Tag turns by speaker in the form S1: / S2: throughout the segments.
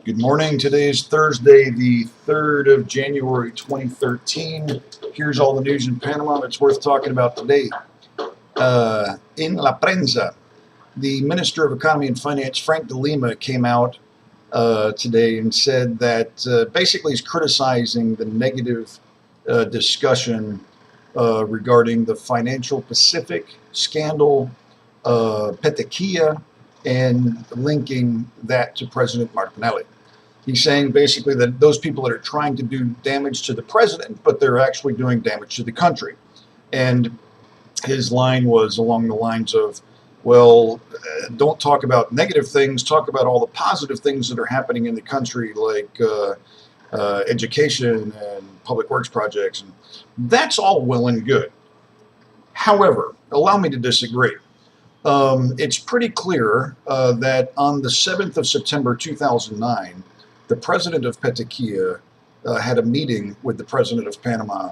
S1: Good morning. Today is Thursday, the 3rd of January, 2013. Here's all the news in Panama that's worth talking about today. In La Prensa, the Minister of Economy and Finance, Frank de Lima, came out today and said that basically he's criticizing the negative discussion regarding the Financial Pacific scandal, Petequilla, and linking that to President Martinelli. He's saying basically that those people that are trying to do damage to the president, but they're actually doing damage to the country. And his line was along the lines of, well, don't talk about negative things, talk about all the positive things that are happening in the country, like education and public works projects. And that's all well and good. However, allow me to disagree. It's pretty clear that on the 7th of September 2009, the president of Petequilla had a meeting with the president of Panama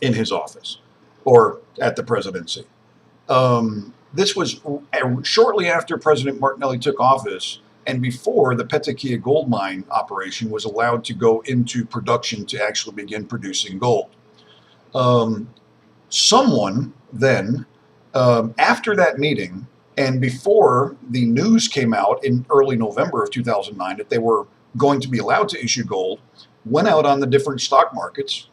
S1: in his office, or at the presidency. This was shortly after President Martinelli took office and before the Petequilla gold mine operation was allowed to go into production to actually begin producing gold. Someone then, after that meeting, and before the news came out in early November of 2009 that they were going to be allowed to issue gold, went out on the different stock markets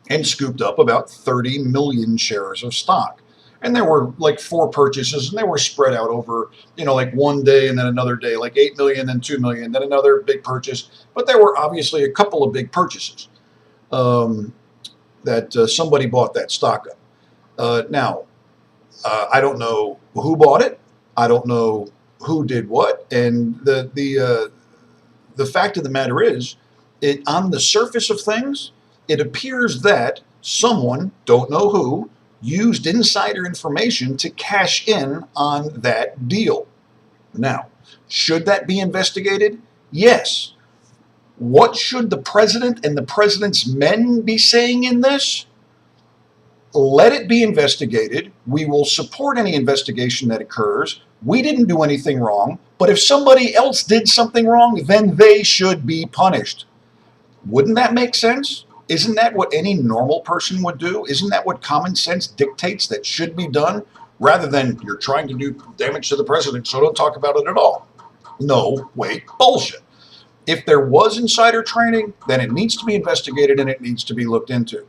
S1: and scooped up about 30 million shares of stock. And there were like 4 purchases, and they were spread out over, like one day and then another day, like 8 million, then 2 million, then another big purchase. But there were obviously a couple of big purchases that somebody bought that stock up. Now, I don't know who bought it. I don't know who did what, and the fact of the matter is, on the surface of things, it appears that someone, don't know who, used insider information to cash in on that deal. Now, should that be investigated? Yes. What should the president and the president's men be saying in this? Let it be investigated. We will support any investigation that occurs. We didn't do anything wrong, but if somebody else did something wrong, then they should be punished. Wouldn't that make sense? Isn't that what any normal person would do? Isn't that what common sense dictates that should be done? Rather than you're trying to do damage to the president, so don't talk about it at all. No, wait, bullshit. If there was insider trading, then it needs to be investigated and it needs to be looked into.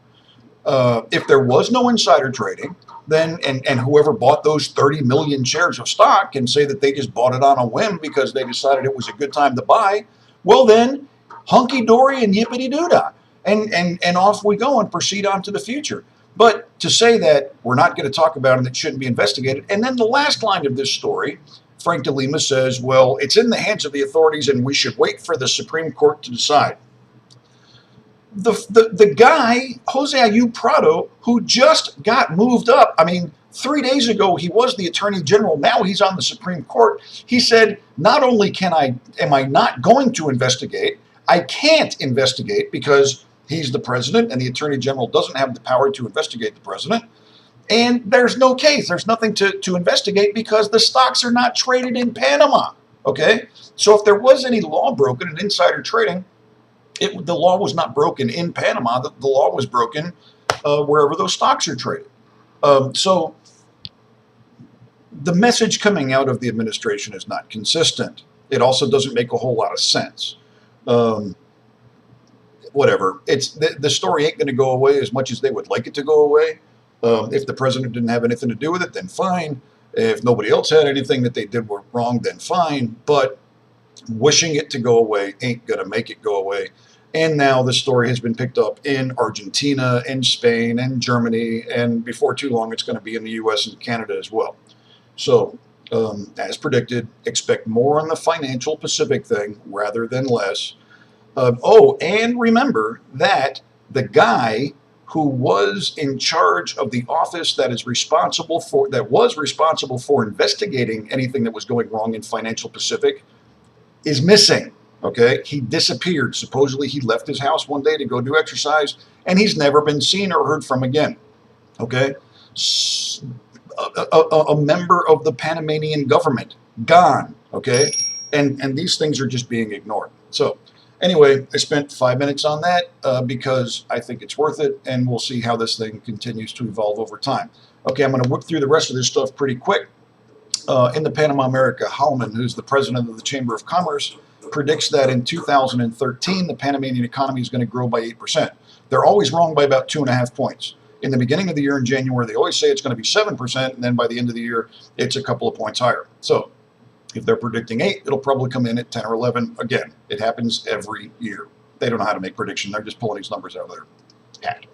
S1: If there was no insider trading, then and whoever bought those 30 million shares of stock can say that they just bought it on a whim because they decided it was a good time to buy, well then, hunky-dory and yippity-doo-dah. And off we go and proceed on to the future. But to say that we're not going to talk about it and it shouldn't be investigated, and then the last line of this story, Frank de Lima says, well, it's in the hands of the authorities and we should wait for the Supreme Court to decide. The guy, Jose Ayub Prado, who just got moved up, 3 days ago he was the Attorney General, now he's on the Supreme Court. He said, not only am I not going to investigate, I can't investigate because he's the president and the Attorney General doesn't have the power to investigate the president. And there's no case, there's nothing to investigate because the stocks are not traded in Panama, okay? So if there was any law broken in insider trading, the law was not broken in Panama. The law was broken wherever those stocks are traded. So the message coming out of the administration is not consistent. It also doesn't make a whole lot of sense. Whatever. The story ain't going to go away as much as they would like it to go away. If the president didn't have anything to do with it, then fine. If nobody else had anything that they did wrong, then fine. But wishing it to go away ain't going to make it go away. And now the story has been picked up in Argentina and Spain and Germany, and before too long it's going to be in the US and Canada as well. So, as predicted, expect more on the Financial Pacific thing rather than less. And remember that the guy who was in charge of the office that was responsible for investigating anything that was going wrong in Financial Pacific is missing. Okay, he disappeared. Supposedly he left his house one day to go do exercise, and he's never been seen or heard from again. Okay, a member of the Panamanian government, gone. Okay, And these things are just being ignored. So anyway, I spent 5 minutes on that because I think it's worth it, and we'll see how this thing continues to evolve over time. Okay, I'm going to whip through the rest of this stuff pretty quick. In the Panama America, Hallman, who's the president of the Chamber of Commerce, predicts that in 2013, the Panamanian economy is going to grow by 8%. They're always wrong by about 2.5 points. In the beginning of the year in January, they always say it's going to be 7%, and then by the end of the year, it's a couple of points higher. So if they're predicting 8, it'll probably come in at 10 or 11. Again, it happens every year. They don't know how to make prediction. They're just pulling these numbers out of their hat.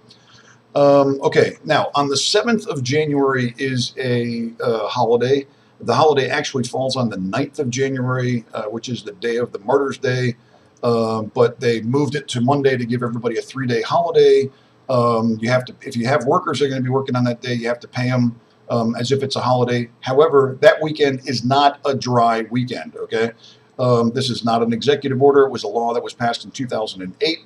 S1: Okay, now on the 7th of January is a holiday. The holiday actually falls on the 9th of January, which is the day of the Martyrs' Day, but they moved it to Monday to give everybody a 3-day holiday. You have to, if you have workers that are going to be working on that day, you have to pay them as if it's a holiday. However, that weekend is not a dry weekend, okay? This is not an executive order. It was a law that was passed in 2008.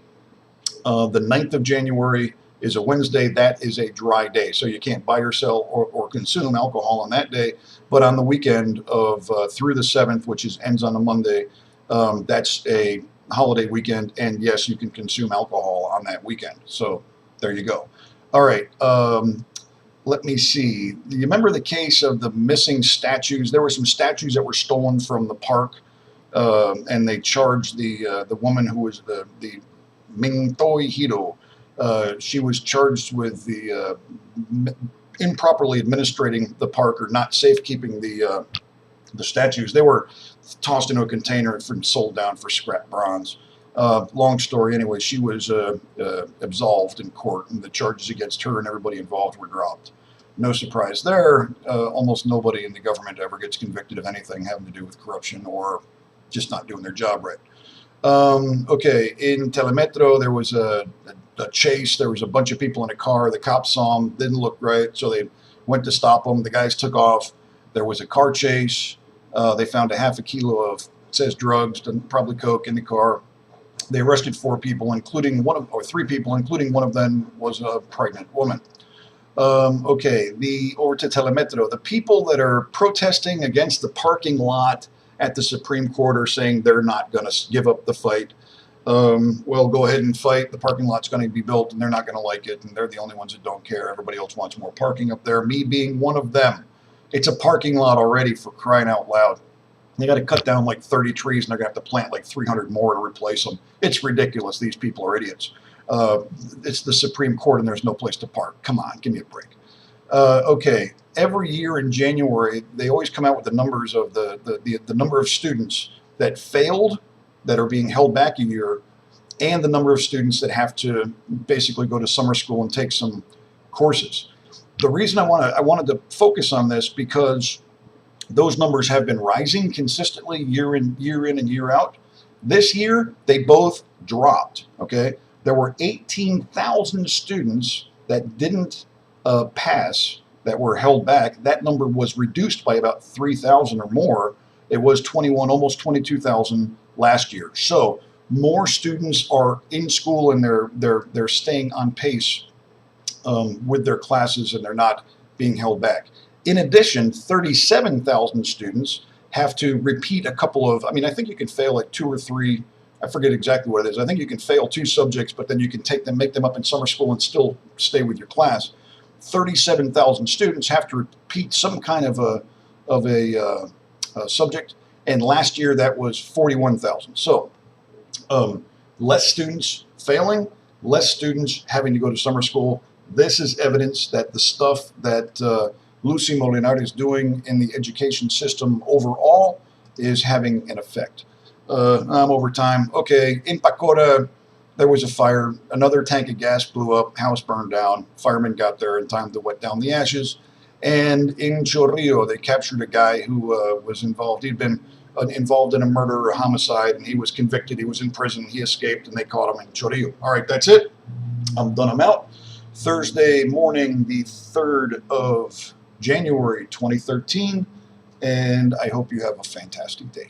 S1: The 9th of January is a Wednesday. That is a dry day, so you can't buy or sell or consume alcohol on that day. But on the weekend of through the 7th, which ends on a Monday, that's a holiday weekend, and yes, you can consume alcohol on that weekend. So there you go. All right. Let me see. Do you remember the case of the missing statues? There were some statues that were stolen from the park, and they charged the woman who was the Mingtoi Hiro. She was charged with the improperly administrating the park or not safekeeping the statues. They were tossed into a container and sold down for scrap bronze. Long story anyway, she was absolved in court, and the charges against her and everybody involved were dropped. No surprise there. Almost nobody in the government ever gets convicted of anything having to do with corruption or just not doing their job right. Okay, in Telemetro, there was a chase. There was a bunch of people in a car. The cops saw them, didn't look right, so they went to stop them. The guys took off. There was a car chase. They found a half a kilo of, it says drugs, probably coke, in the car. They arrested 4 people, including 3 people, including one of them was a pregnant woman. Okay, over to Telemetro. The people that are protesting against the parking lot at the Supreme Court are saying they're not going to give up the fight. Well, go ahead and fight. The parking lot's going to be built, and they're not going to like it, and they're the only ones that don't care. Everybody else wants more parking up there, me being one of them. It's a parking lot already, for crying out loud. They got to cut down like 30 trees, and they're going to have to plant like 300 more to replace them. It's ridiculous. These people are idiots. It's the Supreme Court, and there's no place to park. Come on, give me a break. Okay, every year in January, they always come out with the numbers of the number of students that failed, that are being held back a year, and the number of students that have to basically go to summer school and take some courses. The reason I wanted to focus on this, because those numbers have been rising consistently year in and year out. This year, they both dropped, okay? There were 18,000 students that didn't pass, that were held back. That number was reduced by about 3,000 or more. It was 21, almost 22,000 last year. So more students are in school, and they're staying on pace with their classes, and they're not being held back. In addition, 37,000 students have to repeat a couple of, I think you can fail like 2 or 3, I forget exactly what it is. I think you can fail 2 subjects, but then you can take them, make them up in summer school and still stay with your class. 37,000 students have to repeat some kind of a subject, and last year that was 41,000. So less students failing, less students having to go to summer school. This is evidence that the stuff that Lucy Molinar is doing in the education system overall is having an effect. I'm over time. Okay, in Pacora, there was a fire. Another tank of gas blew up. House burned down. Firemen got there in time to wet down the ashes. And in Chorrillo, they captured a guy who was involved. He'd been involved in a murder or a homicide, and he was convicted. He was in prison. He escaped, and they caught him in Chorrillo. All right, that's it. I'm done. I'm out. Thursday morning, the 3rd of January 2013, and I hope you have a fantastic day.